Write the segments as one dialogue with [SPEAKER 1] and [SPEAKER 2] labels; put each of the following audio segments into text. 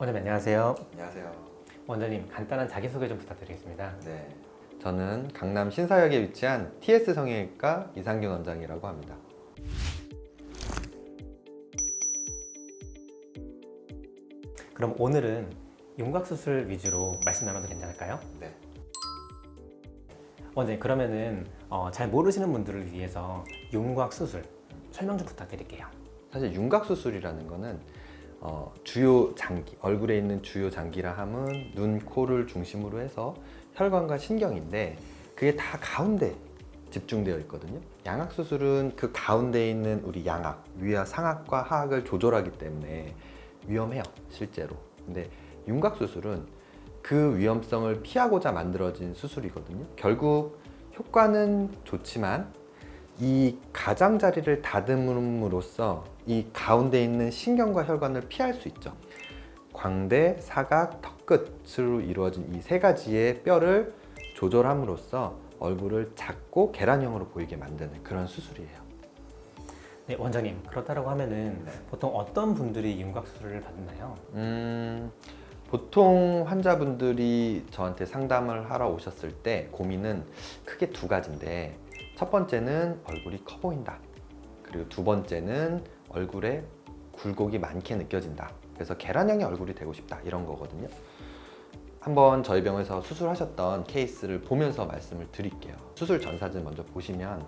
[SPEAKER 1] 원장님 안녕하세요.
[SPEAKER 2] 안녕하세요.
[SPEAKER 1] 원장님 간단한 자기소개 좀 부탁드리겠습니다.
[SPEAKER 2] 네, 저는 강남 신사역에 위치한 TS 성형외과 이상균 원장이라고 합니다.
[SPEAKER 1] 그럼 오늘은 윤곽수술 위주로 말씀 나눠도 괜찮을까요?
[SPEAKER 2] 네.
[SPEAKER 1] 원장님 그러면은 잘 모르시는 분들을 위해서 윤곽수술 설명 좀 부탁드릴게요.
[SPEAKER 2] 사실 윤곽 수술이라는 거는 주요 장기, 얼굴에 있는 주요 장기라 함은 눈, 코를 중심으로 해서 혈관과 신경인데 그게 다 가운데 집중되어 있거든요. 양악 수술은 그 가운데 있는 우리 양악, 위와 상악과 하악을 조절하기 때문에 위험해요, 실제로. 근데 윤곽 수술은 그 위험성을 피하고자 만들어진 수술이거든요. 결국 효과는 좋지만 이 가장자리를 다듬음으로써 이 가운데 있는 신경과 혈관을 피할 수 있죠. 광대, 사각, 턱끝으로 이루어진 이 세 가지의 뼈를 조절함으로써 얼굴을 작고 계란형으로 보이게 만드는 그런 수술이에요.
[SPEAKER 1] 네, 원장님 그렇다고 하면은 보통 어떤 분들이 윤곽수술을 받나요?
[SPEAKER 2] 보통 환자분들이 저한테 상담을 하러 오셨을 때 고민은 크게 두 가지인데, 첫 번째는 얼굴이 커 보인다. 그리고 두 번째는 얼굴에 굴곡이 많게 느껴진다. 그래서 계란형의 얼굴이 되고 싶다. 이런 거거든요. 한번 저희 병원에서 수술하셨던 케이스를 보면서 말씀을 드릴게요. 수술 전 사진 먼저 보시면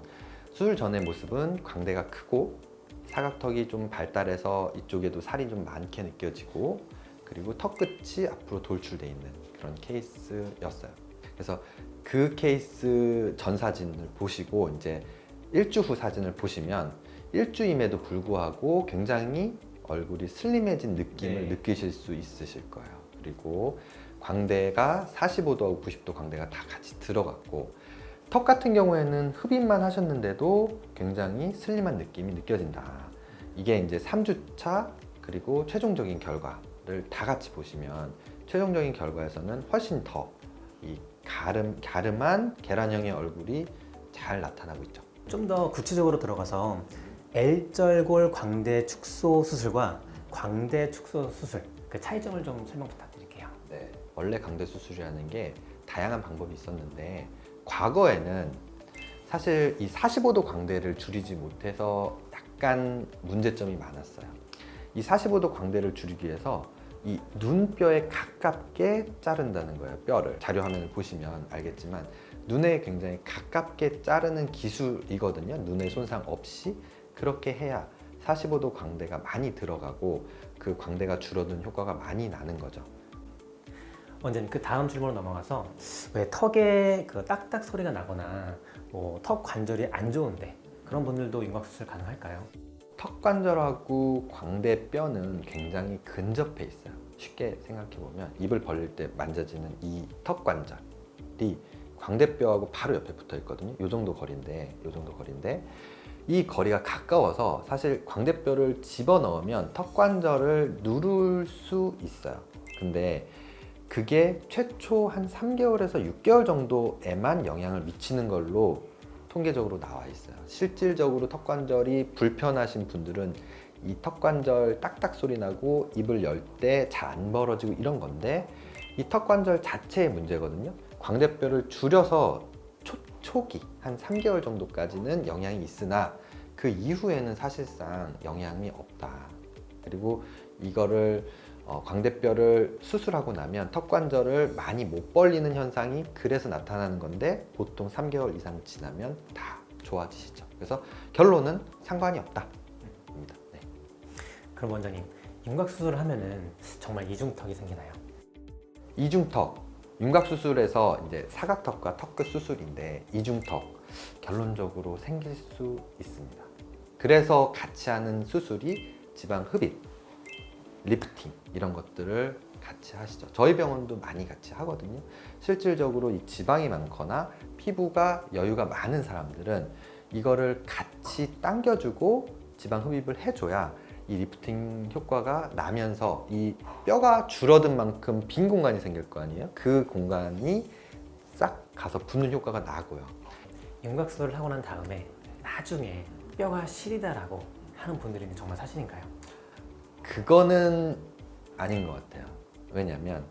[SPEAKER 2] 수술 전의 모습은 광대가 크고 사각턱이 좀 발달해서 이쪽에도 살이 좀 많게 느껴지고 그리고 턱끝이 앞으로 돌출돼 있는 그런 케이스였어요. 그래서 그 케이스 전 사진을 보시고 이제 일주 후 사진을 보시면 일주임에도 불구하고 굉장히 얼굴이 슬림해진 느낌을 느끼실 수 있으실 거예요. 그리고 광대가 45도하고 90도 광대가 다 같이 들어갔고, 턱 같은 경우에는 흡입만 하셨는데도 굉장히 슬림한 느낌이 느껴진다. 이게 이제 3주차 그리고 최종적인 결과를 다 같이 보시면 최종적인 결과에서는 훨씬 더 이 갸름한 계란형의 얼굴이 잘 나타나고 있죠.
[SPEAKER 1] 좀 더 구체적으로 들어가서 L절골 광대 축소 수술과 광대 축소 수술 그 차이점을 좀 설명 부탁드릴게요.
[SPEAKER 2] 네, 원래 광대 수술이라는 게 다양한 방법이 있었는데 과거에는 사실 이 45도 광대를 줄이지 못해서 약간 문제점이 많았어요. 이 45도 광대를 줄이기 위해서 이 눈뼈에 가깝게 자른다는 거예요. 뼈를 자료 화면을 보시면 알겠지만 눈에 굉장히 가깝게 자르는 기술이거든요. 눈의 손상 없이 그렇게 해야 45도 광대가 많이 들어가고 그 광대가 줄어든 효과가 많이 나는 거죠.
[SPEAKER 1] 원장님 그 다음 질문으로 넘어가서 왜 턱에 그 딱딱 소리가 나거나 뭐 턱 관절이 안 좋은데 그런 분들도 윤곽수술 가능할까요?
[SPEAKER 2] 턱 관절하고 광대 뼈는 굉장히 근접해 있어요. 쉽게 생각해 보면 입을 벌릴 때 만져지는 이 턱 관절이 광대뼈하고 바로 옆에 붙어 있거든요. 이 정도 거리인데 이 거리가 가까워서 사실 광대뼈를 집어넣으면 턱 관절을 누를 수 있어요. 근데 그게 최초 한 3개월에서 6개월 정도에만 영향을 미치는 걸로 통계적으로 나와 있어요. 실질적으로 턱 관절이 불편하신 분들은 이 턱 관절 딱딱 소리 나고 입을 열 때 잘 안 벌어지고 이런 건데, 이 턱 관절 자체의 문제거든요. 광대뼈를 줄여서 초기 한 3개월 정도까지는 영향이 있으나 그 이후에는 사실상 영향이 없다. 그리고 이거를 광대뼈를 수술하고 나면 턱 관절을 많이 못 벌리는 현상이 그래서 나타나는 건데 보통 3개월 이상 지나면 다 좋아지시죠. 그래서 결론은 상관이 없다. 네.
[SPEAKER 1] 그럼 원장님 윤곽수술을 하면은 정말 이중턱이 생기나요?
[SPEAKER 2] 이중턱, 윤곽수술에서 이제 사각턱과 턱끝 수술인데 이중턱 결론적으로 생길 수 있습니다. 그래서 같이 하는 수술이 지방 흡입, 리프팅 이런 것들을 같이 하시죠. 저희 병원도 많이 같이 하거든요. 실질적으로 이 지방이 많거나 피부가 여유가 많은 사람들은 이거를 같이 당겨주고 지방 흡입을 해줘야 이 리프팅 효과가 나면서 이 뼈가 줄어든 만큼 빈 공간이 생길 거 아니에요? 그 공간이 싹 가서 붙는 효과가 나고요.
[SPEAKER 1] 윤곽수술을 하고 난 다음에 나중에 뼈가 시리다라고 하는 분들이 정말 사실인가요?
[SPEAKER 2] 그거는 아닌 것 같아요. 왜냐하면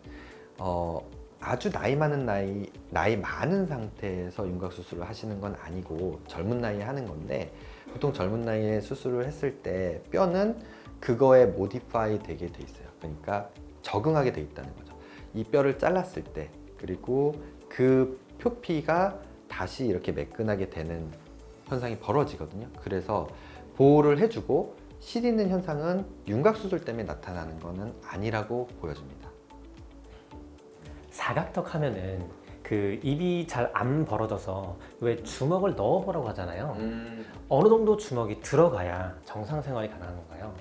[SPEAKER 2] 아주 나이 많은 상태에서 윤곽 수술을 하시는 건 아니고 젊은 나이에 하는 건데, 보통 젊은 나이에 수술을 했을 때 뼈는 그거에 모디파이 되게 돼 있어요. 그러니까 적응하게 돼 있다는 거죠. 이 뼈를 잘랐을 때, 그리고 그 표피가 다시 이렇게 매끈하게 되는 현상이 벌어지거든요. 그래서 보호를 해주고 시리는 현상은 윤곽 수술 때문에 나타나는 거는 아니라고 보여집니다.
[SPEAKER 1] 사각턱 하면은 그 입이 잘 안 벌어져서 왜 주먹을 넣어보라고 하잖아요. 어느 정도 주먹이 들어가야 정상 생활이 가능한 건가요?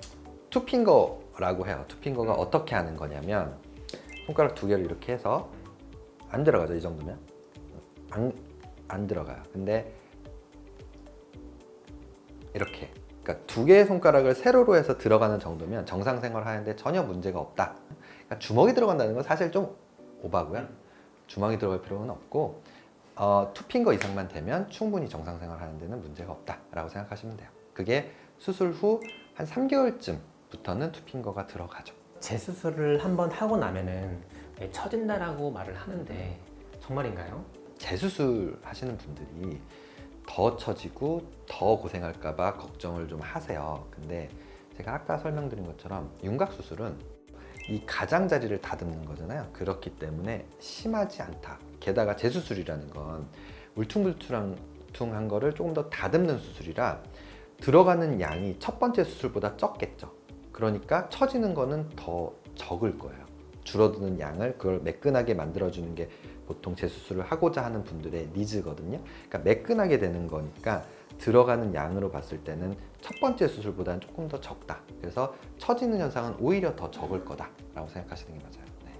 [SPEAKER 2] 투핑거라고 해요. 투핑거가 어떻게 하는 거냐면 손가락 두 개를 이렇게 해서 안 들어가죠. 이 정도면 안 들어가요. 근데 이렇게, 그러니까 두 개의 손가락을 세로로 해서 들어가는 정도면 정상 생활을 하는데 전혀 문제가 없다. 그러니까 주먹이 들어간다는 건 사실 좀 오바고요. 주먹이 들어갈 필요는 없고 투핑거 이상만 되면 충분히 정상 생활 하는 데는 문제가 없다라고 생각하시면 돼요. 그게 수술 후 한 3개월쯤부터는 투핑거가 들어가죠.
[SPEAKER 1] 재수술을 한번 하고 나면은 처진다라고 말을 하는데 정말인가요?
[SPEAKER 2] 재수술 하시는 분들이 더 처지고 더 고생할까 봐 걱정을 좀 하세요. 근데 제가 아까 설명드린 것처럼 윤곽 수술은 이 가장자리를 다듬는 거잖아요. 그렇기 때문에 심하지 않다. 게다가 재수술이라는 건 울퉁불퉁한 거를 조금 더 다듬는 수술이라 들어가는 양이 첫 번째 수술보다 적겠죠. 그러니까 처지는 거는 더 적을 거예요. 줄어드는 양을, 그걸 매끈하게 만들어주는 게 보통 재수술을 하고자 하는 분들의 니즈거든요. 그러니까 매끈하게 되는 거니까 들어가는 양으로 봤을 때는 첫 번째 수술보다는 조금 더 적다. 그래서 처지는 현상은 오히려 더 적을 거다라고 생각하시는 게 맞아요. 네.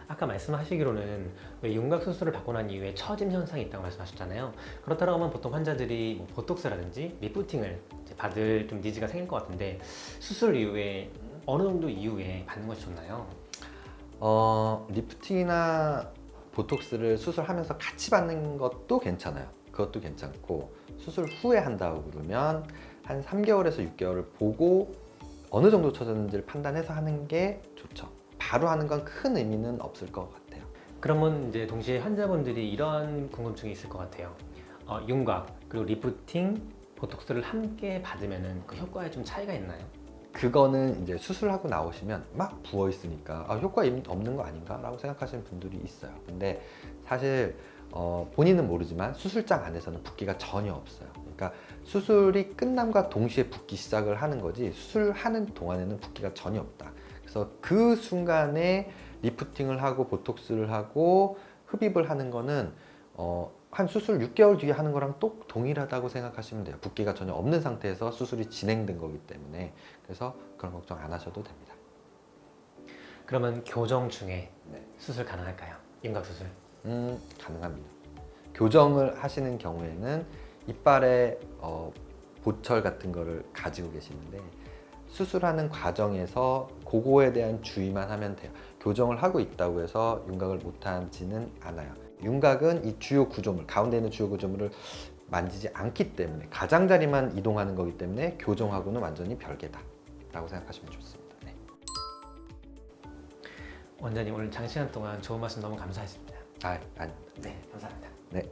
[SPEAKER 1] 아까 말씀하시기로는 왜 윤곽 수술을 받고 난 이후에 처짐 현상이 있다고 말씀하셨잖아요. 그렇다고 하면 보통 환자들이 뭐 보톡스라든지 리프팅을 이제 받을 좀 니즈가 생길 것 같은데 수술 이후에 어느 정도 이후에 받는 것이 좋나요?
[SPEAKER 2] 리프팅이나 보톡스를 수술하면서 같이 받는 것도 괜찮아요. 그것도 괜찮고, 수술 후에 한다고 그러면 한 3개월에서 6개월을 보고 어느 정도 처졌는지를 판단해서 하는 게 좋죠. 바로 하는 건 큰 의미는 없을 것 같아요.
[SPEAKER 1] 그러면 이제 동시에 환자분들이 이런 궁금증이 있을 것 같아요. 윤곽 그리고 리프팅, 보톡스를 함께 받으면은 그 효과에 좀 차이가 있나요?
[SPEAKER 2] 그거는 이제 수술하고 나오시면 막 부어 있으니까 효과 없는 거 아닌가 라고 생각하시는 분들이 있어요. 근데 사실 본인은 모르지만 수술장 안에서는 붓기가 전혀 없어요. 그러니까 수술이 끝남과 동시에 붓기 시작을 하는 거지, 수술하는 동안에는 붓기가 전혀 없다. 그래서 그 순간에 리프팅을 하고 보톡스를 하고 흡입을 하는 거는 한 수술 6개월 뒤에 하는 거랑 똑 동일하다고 생각하시면 돼요. 붓기가 전혀 없는 상태에서 수술이 진행된 거기 때문에. 그래서 그런 걱정 안 하셔도 됩니다.
[SPEAKER 1] 그러면 교정 중에
[SPEAKER 2] 네.
[SPEAKER 1] 수술 가능할까요? 윤곽 수술.
[SPEAKER 2] 가능합니다. 교정을 하시는 경우에는 이빨에 보철 같은 거를 가지고 계시는데, 수술하는 과정에서 그거에 대한 주의만 하면 돼요. 교정을 하고 있다고 해서 윤곽을 못하지는 않아요. 윤곽은 이 주요 구조물, 가운데 있는 주요 구조물을 만지지 않기 때문에, 가장자리만 이동하는 거기 때문에 교정하고는 완전히 별개다 라고 생각하시면 좋습니다. 네.
[SPEAKER 1] 원장님 오늘 장시간 동안 좋은 말씀 너무 감사했습니다.
[SPEAKER 2] 아닙니다.
[SPEAKER 1] 네, 감사합니다.
[SPEAKER 2] 네.